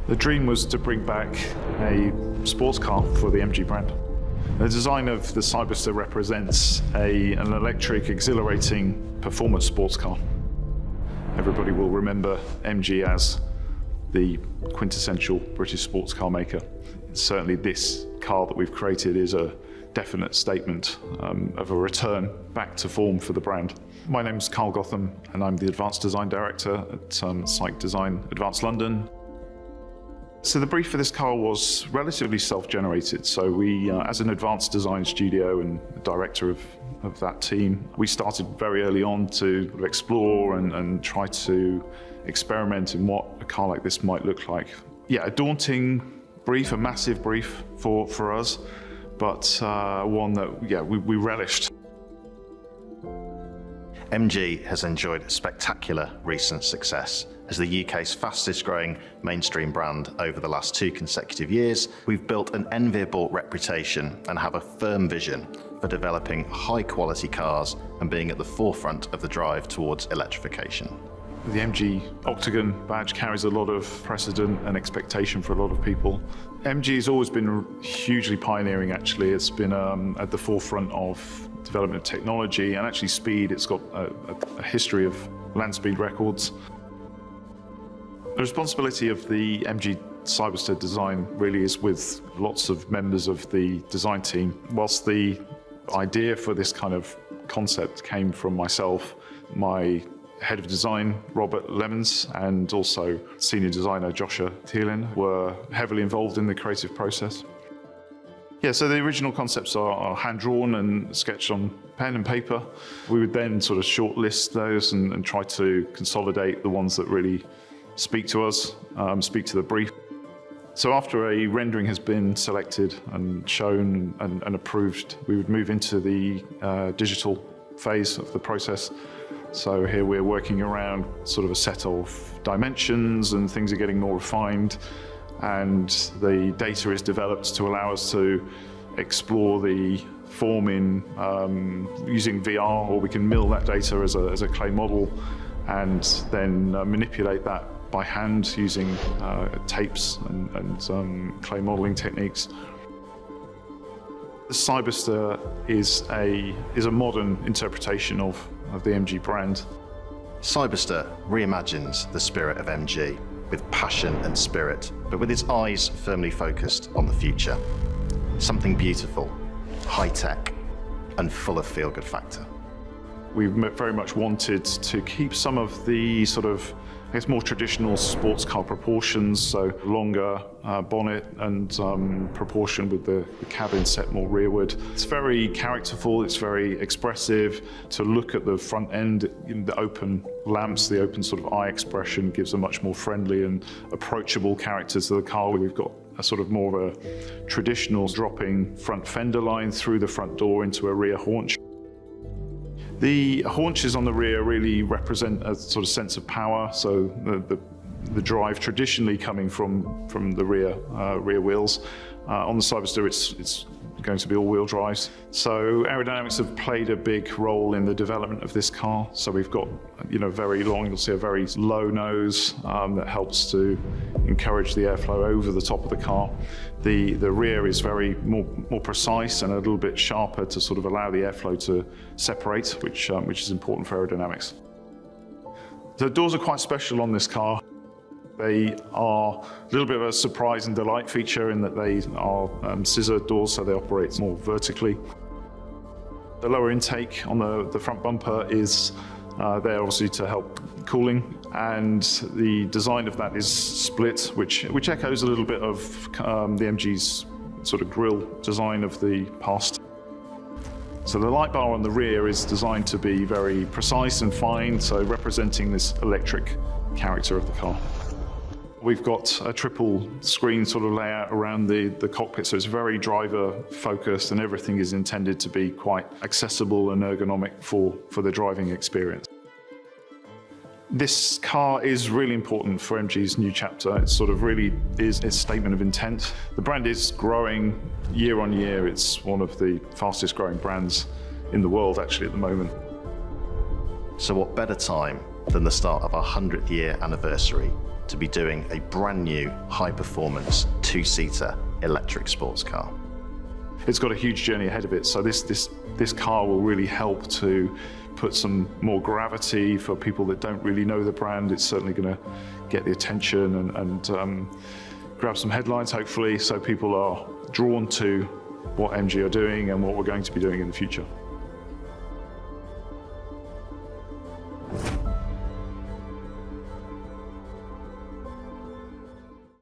The dream was to bring back a sports car for the MG brand. The design of the Cyberster represents an electric, exhilarating performance sports car. Everybody will remember MG as the quintessential British sports car maker. Certainly this car that we've created is a definite statement of a return back to form for the brand. My name is Gotham and I'm the Advanced Design Director at Psych Design Advanced London. So the brief for this car was relatively self-generated. So we, as an advanced design studio and director of that team, we started very early on to explore and try to experiment in what a car like this might look like. Yeah, a daunting brief, a massive brief for us, but one that, we relished. MG has enjoyed spectacular recent success. As the UK's fastest growing mainstream brand over the last 2 consecutive years, we've built an enviable reputation and have a firm vision for developing high quality cars and being at the forefront of the drive towards electrification. The MG Octagon badge carries a lot of precedent and expectation for a lot of people. MG has always been hugely pioneering, actually. It's been at the forefront of development of technology and actually speed. It's got a history of land speed records. The responsibility of the MG Cyberster design really is with lots of members of the design team. Whilst the idea for this kind of concept came from myself, my head of design, Robert Lemons, and also senior designer, Joshua Thielin, were heavily involved in the creative process. Yeah, so the original concepts are hand-drawn and sketched on pen and paper. We would then sort of shortlist those and try to consolidate the ones that really speak to us, speak to the brief. So after a rendering has been selected and shown and approved, we would move into the digital phase of the process. So here we're working around sort of a set of dimensions and things are getting more refined, and the data is developed to allow us to explore the form in using VR, or we can mill that data as a clay model and then manipulate that by hand using tapes and clay modeling techniques. The Cyberster is a modern interpretation of the MG brand. Cyberster reimagines the spirit of MG with passion and spirit, but with its eyes firmly focused on the future. Something beautiful, high-tech, and full of feel-good factor. We very much wanted to keep some of the sort of, I guess, more traditional sports car proportions, so longer bonnet and proportion with the cabin set more rearward. It's very characterful, it's very expressive. To look at the front end, the open lamps, the open sort of eye expression gives a much more friendly and approachable character to the car. We've got a sort of more of a traditional dropping front fender line through the front door into a rear haunch. The haunches on the rear really represent a sort of sense of power, so the drive traditionally coming from the rear wheels. On the Cyberster, it's going to be all-wheel drives. So aerodynamics have played a big role in the development of this car. So we've got, very long, you'll see a very low nose that helps to encourage the airflow over the top of the car. The rear is very more precise and a little bit sharper to sort of allow the airflow to separate, which is important for aerodynamics. The doors are quite special on this car. They are a little bit of a surprise and delight feature in that they are scissor doors, so they operate more vertically. The lower intake on the front bumper is there obviously to help cooling, and the design of that is split, which echoes a little bit of the MG's sort of grille design of the past. So the light bar on the rear is designed to be very precise and fine, so representing this electric character of the car. We've got a triple screen sort of layout around the cockpit, so it's very driver focused and everything is intended to be quite accessible and ergonomic for the driving experience. This car is really important for MG's new chapter. It sort of really is a statement of intent. The brand is growing year on year. It's one of the fastest growing brands in the world actually at the moment. So what better time than the start of our 100th year anniversary to be doing a brand new high-performance two-seater electric sports car. It's got a huge journey ahead of it, so this car will really help to put some more gravity for people that don't really know the brand. It's certainly going to get the attention and grab some headlines, hopefully, so people are drawn to what MG are doing and what we're going to be doing in the future.